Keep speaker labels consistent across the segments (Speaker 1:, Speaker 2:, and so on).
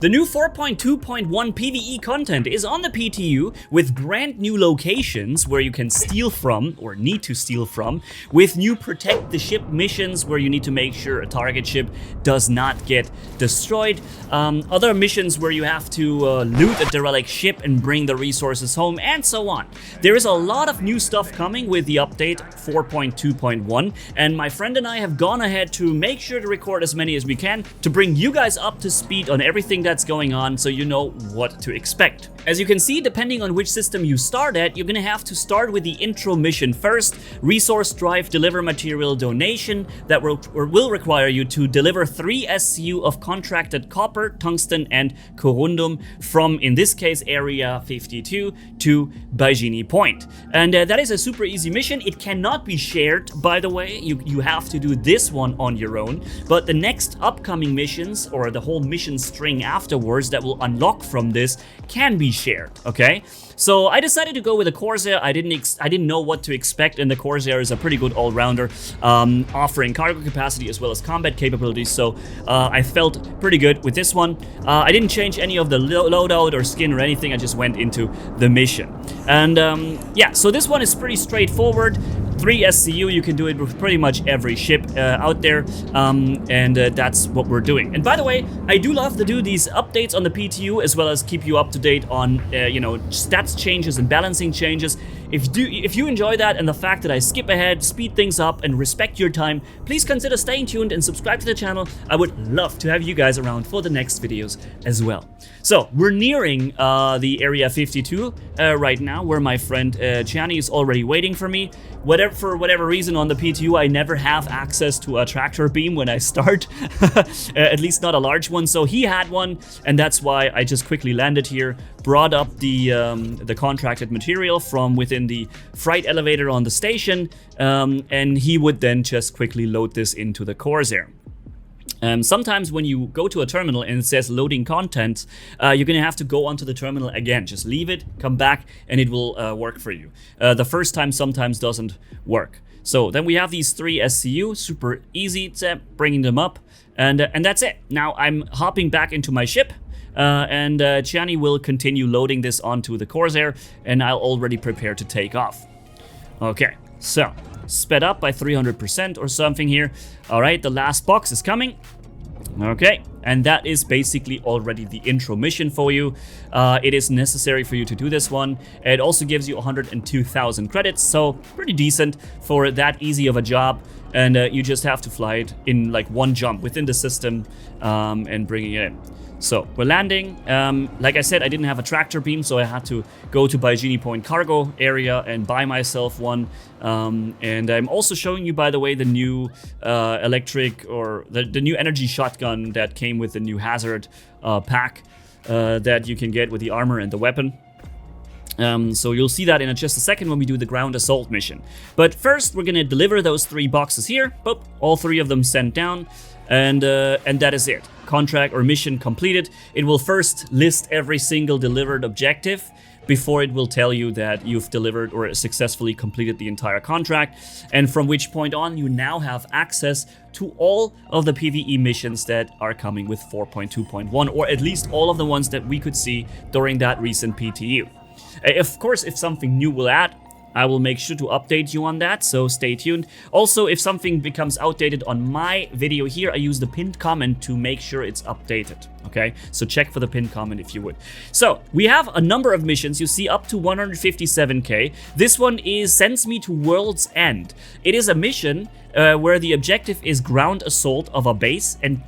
Speaker 1: The new 4.2.1 PvE content is on the PTU with brand new locations where you can steal from, or need to steal from, with new protect the ship missions where you need to make sure a target ship does not get destroyed, other missions where you have to loot a derelict ship and bring the resources home, and so on. There is a lot of new stuff coming with the update 4.2.1, and my friend and I have gone ahead to make sure to record as many as we can to bring you guys up to speed on everything that's going on, so you know what to expect. As you can see, depending on which system you start at, you're gonna have to start with the intro mission first, resource drive deliver material donation, that will require you to deliver 3 SCU of contracted copper, tungsten and corundum from, in this case, area 52 to Baijini Point. And that is a super easy mission. It cannot be shared, by the way. You have to do this one on your own, but the next upcoming missions, or the whole mission string afterwards that will unlock from this, can be shared, okay? So I decided to go with a Corsair. I didn't know what to expect, and the Corsair is a pretty good all-rounder, offering cargo capacity as well as combat capabilities, so I felt pretty good with this one. I didn't change any of the loadout or skin or anything, I just went into the mission. And yeah, so this one is pretty straightforward. 3 SCU, you can do it with pretty much every ship out there, and that's what we're doing. And by the way, I do love to do these updates on the PTU as well as keep you up to date on you know, stats changes and balancing changes. If you enjoy that and the fact that I skip ahead, speed things up, and respect your time, please consider staying tuned and subscribe to the channel. I would love to have you guys around for the next videos as well. So we're nearing the area 52 right now, where my friend Chani is already waiting for me. For whatever reason on the PTU, I never have access to a tractor beam when I start, at least not a large one. So he had one, and that's why I just quickly landed here, brought up the contracted material from within the freight elevator on the station, and he would then just quickly load this into the Corsair. Sometimes when you go to a terminal and it says loading content, you're gonna have to go onto the terminal again. Just leave it, come back, and it will work for you. The first time sometimes doesn't work. So then we have these 3 SCU, super easy, bringing them up, and that's it. Now I'm hopping back into my ship, and Chani will continue loading this onto the Corsair, and I'll already prepare to take off. Okay, so sped up by 300% or something here. All right, the last box is coming. Okay, and that is basically already the intro mission for you. It is necessary for you to do this one. It also gives you 102,000 credits, so pretty decent for that easy of a job. And you just have to fly it in like one jump within the system and bringing it in. So we're landing. Like I said, I didn't have a tractor beam, so I had to go to Baijini Point cargo area and buy myself one. And I'm also showing you, by the way, the new electric, or the new energy shotgun that came with the new hazard pack that you can get with the armor and the weapon. So you'll see that in just a second when we do the ground assault mission. But first, we're gonna deliver those 3 boxes here. Boop, all 3 of them sent down, and that is it. Contract or mission completed. It will first list every single delivered objective before it will tell you that you've delivered or successfully completed the entire contract, and from which point on you now have access to all of the PvE missions that are coming with 4.2.1, or at least all of the ones that we could see during that recent PTU. Of course, if something new will add, I will make sure to update you on that, so stay tuned. Also, if something becomes outdated on my video here, I use the pinned comment to make sure it's updated, okay? So check for the pinned comment if you would. So, we have a number of missions, you see up to 157k. This one sends me to World's End. It is a mission where the objective is ground assault of a base and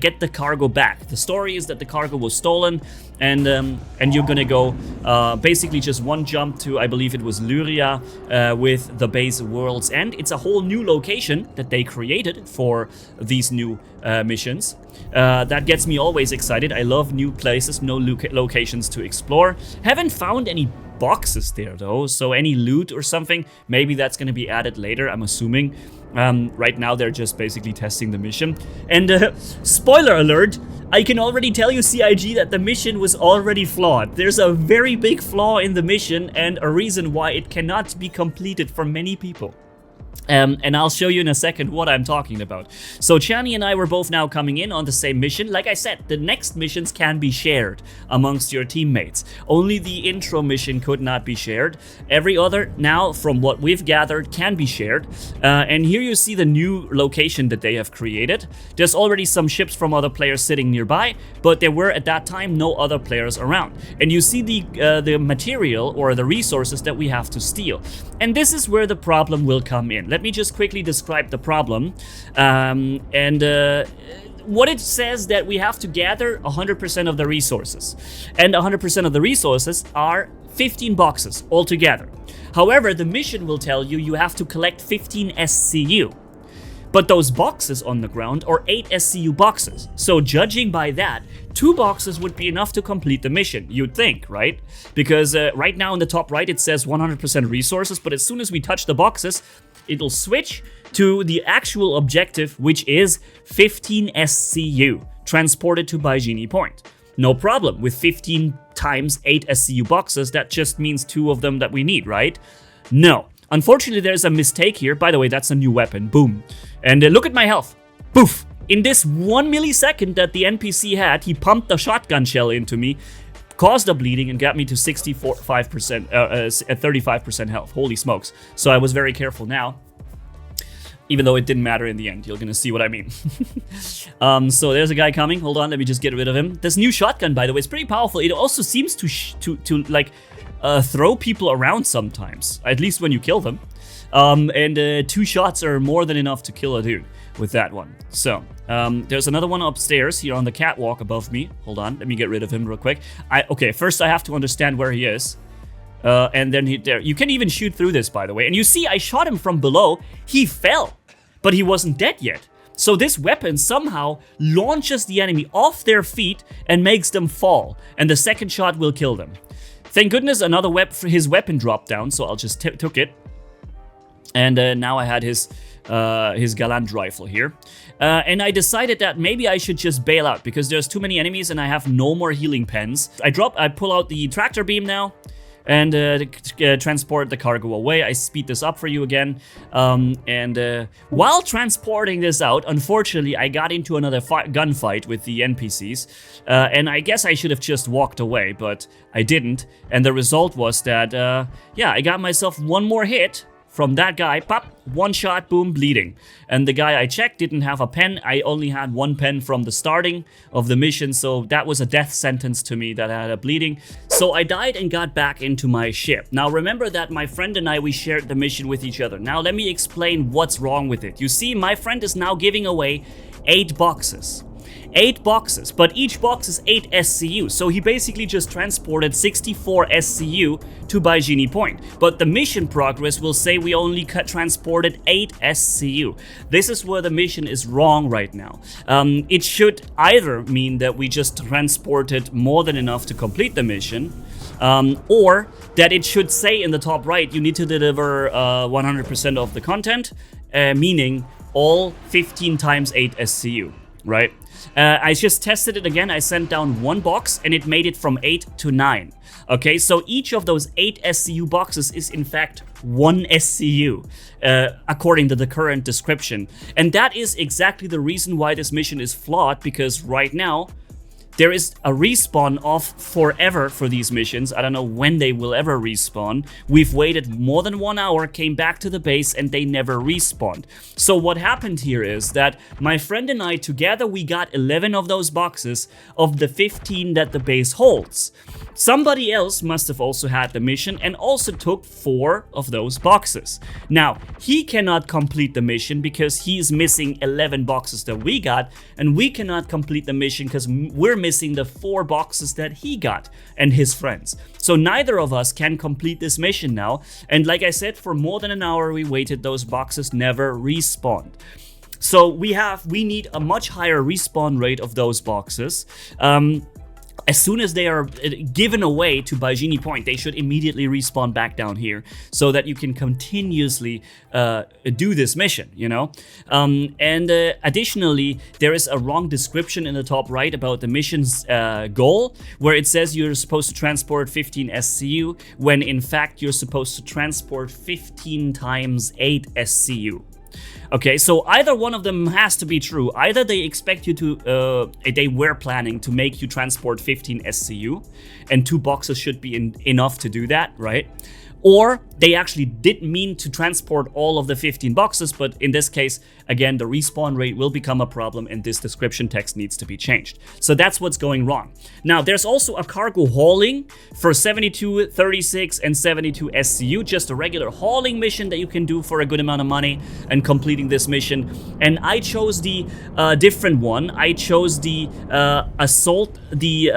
Speaker 1: get the cargo back. The story is that the cargo was stolen, and you're gonna go basically just one jump to, I believe it was Lyria, with the base World's End. It's a whole new location that they created for these new missions. That gets me always excited. I love new places, new locations to explore. Haven't found any boxes there though, so any loot or something, maybe that's gonna be added later, I'm assuming. Right now they're just basically testing the mission. And spoiler alert, I can already tell you, CIG, that the mission was already flawed. There's a very big flaw in the mission and a reason why it cannot be completed for many people. And I'll show you in a second what I'm talking about. So Chani and I were both now coming in on the same mission. Like I said, the next missions can be shared amongst your teammates. Only the intro mission could not be shared. Every other, now from what we've gathered, can be shared. And here you see the new location that they have created. There's already some ships from other players sitting nearby, but there were at that time no other players around. And you see the material or the resources that we have to steal. And this is where the problem will come in. Let me just quickly describe the problem. What it says that we have to gather 100% of the resources. And 100% of the resources are 15 boxes altogether. However, the mission will tell you you have to collect 15 SCU. But those boxes on the ground are 8 SCU boxes. So judging by that, 2 boxes would be enough to complete the mission, you'd think, right? Because right now in the top right it says 100% resources, but as soon as we touch the boxes, it'll switch to the actual objective, which is 15 SCU, transported to Baijini Point. No problem, with 15 times 8 SCU boxes, that just means 2 of them that we need, right? No. Unfortunately, there's a mistake here. By the way, that's a new weapon. Boom. And look at my health. Poof. In this 1 millisecond that the NPC had, he pumped the shotgun shell into me, caused a bleeding, and got me to 35% health. Holy smokes. So I was very careful now. Even though it didn't matter in the end. You're gonna see what I mean. So there's a guy coming. Hold on, let me just get rid of him. This new shotgun, by the way, is pretty powerful. It also seems to throw people around sometimes, at least when you kill them. 2 shots are more than enough to kill a dude with that one. So, there's another one upstairs here on the catwalk above me. Hold on, let me get rid of him real quick. Okay, first I have to understand where he is. And then there. You can even shoot through this, by the way. And you see, I shot him from below. He fell, but he wasn't dead yet. So this weapon somehow launches the enemy off their feet and makes them fall. And the second shot will kill them. Thank goodness another his weapon dropped down, so I'll just took it. And now I had his Galant rifle here. And I decided that maybe I should just bail out because there's too many enemies and I have no more healing pens. I pull out the tractor beam now and transport the cargo away. I speed this up for you again. While transporting this out, unfortunately, I got into another gunfight with the NPCs. And I guess I should have just walked away, but I didn't. And the result was that, yeah, I got myself one more hit from that guy. Pop, 1 shot, boom, bleeding. And the guy I checked didn't have a pen. I only had 1 pen from the starting of the mission, so that was a death sentence to me that I had a bleeding. So I died and got back into my ship. Now remember that my friend and I, we shared the mission with each other. Now let me explain what's wrong with it. You see, my friend is now giving away 8 boxes. 8 boxes, but each box is 8 SCU, so he basically just transported 64 SCU to Baijini Point. But the mission progress will say we only transported 8 SCU. This is where the mission is wrong right now. It should either mean that we just transported more than enough to complete the mission, or that it should say in the top right, you need to deliver 100% of the content, meaning all 15 times 8 SCU, right? I just tested it again. I sent down 1 box and it made it from 8 to 9. Okay, so each of those 8 SCU boxes is in fact 1 SCU, according to the current description. And that is exactly the reason why this mission is flawed, because right now, there is a respawn of forever for these missions. I don't know when they will ever respawn. We've waited more than 1 hour, came back to the base, and they never respawned. So what happened here is that my friend and I, together, we got 11 of those boxes of the 15 that the base holds. Somebody else must have also had the mission and also took 4 of those boxes. Now, he cannot complete the mission because he's missing 11 boxes that we got, and we cannot complete the mission because we're missing the 4 boxes that he got and his friends. So neither of us can complete this mission now, and like I said, for more than an hour we waited, those boxes never respawned. So we need a much higher respawn rate of those boxes. as soon as they are given away to Baijini Point, they should immediately respawn back down here so that you can continuously do this mission, you know? Additionally, there is a wrong description in the top right about the mission's goal, where it says you're supposed to transport 15 SCU, when in fact you're supposed to transport 15 times 8 SCU. Okay, so either one of them has to be true. Either they expect you to, they were planning to make you transport 15 SCU, and 2 boxes should be enough to do that, right? Or they actually did mean to transport all of the 15 boxes, but in this case, again, the respawn rate will become a problem and this description text needs to be changed. So that's what's going wrong. Now, there's also a cargo hauling for 72, 36, and 72 SCU, just a regular hauling mission that you can do for a good amount of money and completing this mission. And I chose the different one. I chose the assault, the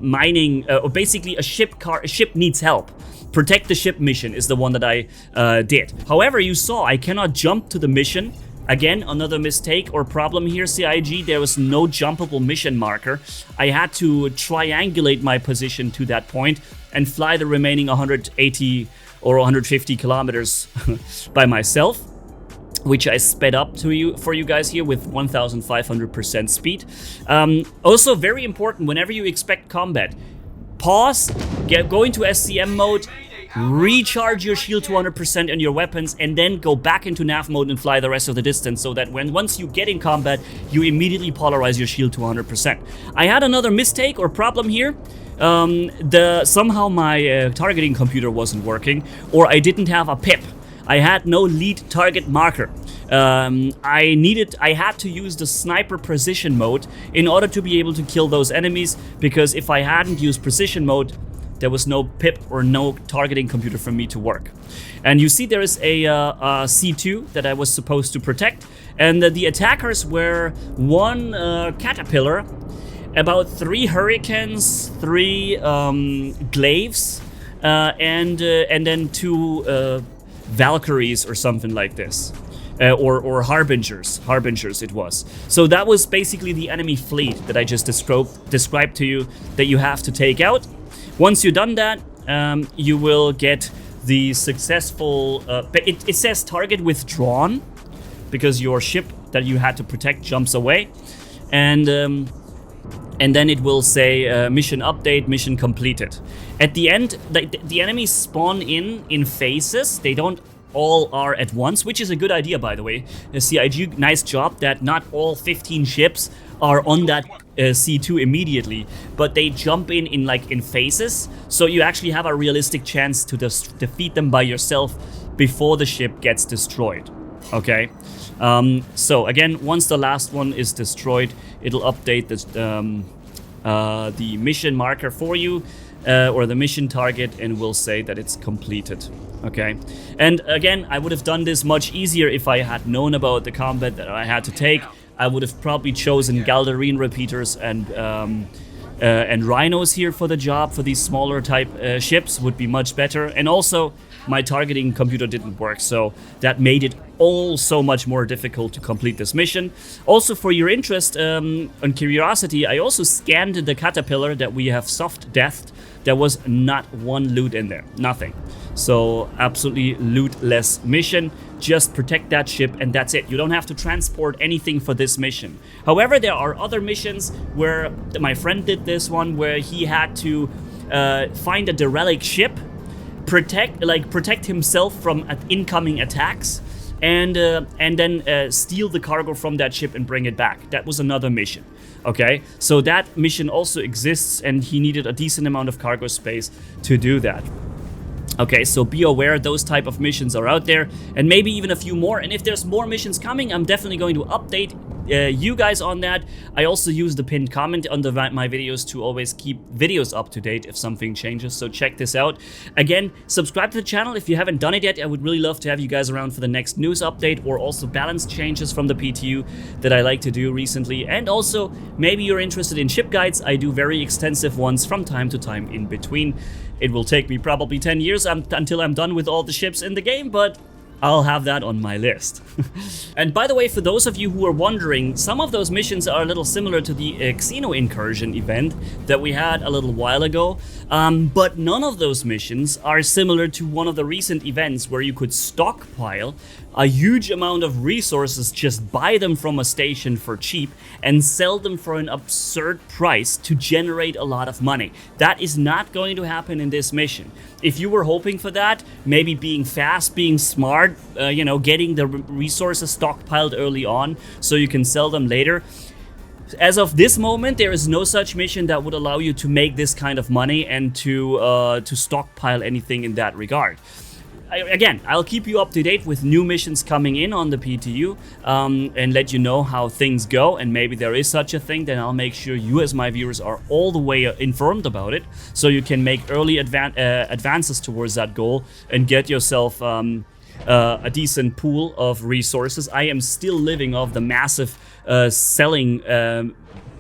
Speaker 1: mining, or basically a ship needs help. Protect the ship mission is the one that I did. However, you saw I cannot jump to the mission. Again, another mistake or problem here, CIG. There was no jumpable mission marker. I had to triangulate my position to that point and fly the remaining 180 or 150 kilometers by myself, which I sped up for you guys here with 1,500% speed. Also very important, whenever you expect combat, pause, go into SCM mode, recharge your shield to 100% on your weapons, and then go back into nav mode and fly the rest of the distance, so that once you get in combat, you immediately polarize your shield to 100%. I had another mistake or problem here. Somehow my targeting computer wasn't working, or I didn't have a pip. I had no lead target marker. I had to use the sniper precision mode in order to be able to kill those enemies, because if I hadn't used precision mode, there was no pip or no targeting computer for me to work. And you see there is a C2 that I was supposed to protect, and the attackers were 1 caterpillar, about 3 hurricanes, 3 glaives, and then 2 Valkyries or something like this. Or harbingers it was. So that was basically the enemy fleet that I just described to you that you have to take out. Once you've done that, you will get the successful, it says target withdrawn, because your ship that you had to protect jumps away. And then it will say mission update, mission completed. At the end, the enemies spawn in phases. They don't all are at once, which is a good idea, by the way. CIG, nice job that not all 15 ships are on that C2 immediately, but they jump in phases, so you actually have a realistic chance to defeat them by yourself before the ship gets destroyed. Okay, so again, once the last one is destroyed, it'll update the mission marker for you, or the mission target, and will say that it's completed. Okay, and again, I would have done this much easier if I had known about the combat that I had to take. I would have probably chosen Galderine repeaters and rhinos here for the job. For these smaller type ships would be much better. And also, my targeting computer didn't work, so that made it all so much more difficult to complete this mission. Also, for your interest and curiosity, I also scanned the caterpillar that we have soft deathed. There was not one loot in there, nothing. So absolutely lootless mission. Just protect that ship and that's it. You don't have to transport anything for this mission. However, there are other missions where my friend did this one, where he had to find a derelict ship, protect himself from incoming attacks, and then steal the cargo from that ship and bring it back. That was another mission. Okay, so that mission also exists, and he needed a decent amount of cargo space to do that. Okay, so be aware those type of missions are out there, and maybe even a few more. And if there's more missions coming, I'm definitely going to update you guys on that. I also use the pinned comment under my videos to always keep videos up to date if something changes, so check this out. Again, subscribe to the channel if you haven't done it yet. I would really love to have you guys around for the next news update, or also balance changes from the PTU that I like to do recently. And also, maybe you're interested in ship guides. I do very extensive ones from time to time in between. It will take me probably 10 years until I'm done with all the ships in the game, but I'll have that on my list. And by the way, for those of you who are wondering, some of those missions are a little similar to the Xeno Incursion event that we had a little while ago, but none of those missions are similar to one of the recent events where you could stockpile a huge amount of resources, just buy them from a station for cheap and sell them for an absurd price to generate a lot of money. That is not going to happen in this mission. If you were hoping for that, maybe being fast, being smart, getting the resources stockpiled early on so you can sell them later. As of this moment, there is no such mission that would allow you to make this kind of money and to stockpile anything in that regard. Again, I'll keep you up to date with new missions coming in on the PTU and let you know how things go, and maybe there is such a thing, then I'll make sure you as my viewers are all the way informed about it, so you can make early advances towards that goal and get yourself a decent pool of resources. I am still living off the massive selling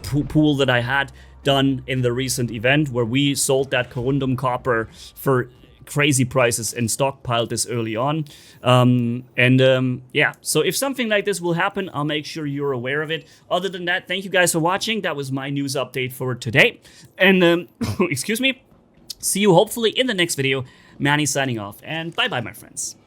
Speaker 1: pool that I had done in the recent event where we sold that corundum copper for crazy prices and stockpiled this early on. Yeah, so if something like this will happen, I'll make sure you're aware of it. Other than that, thank you guys for watching. That was my news update for today. And excuse me, see you hopefully in the next video. Manni signing off, and bye bye, my friends.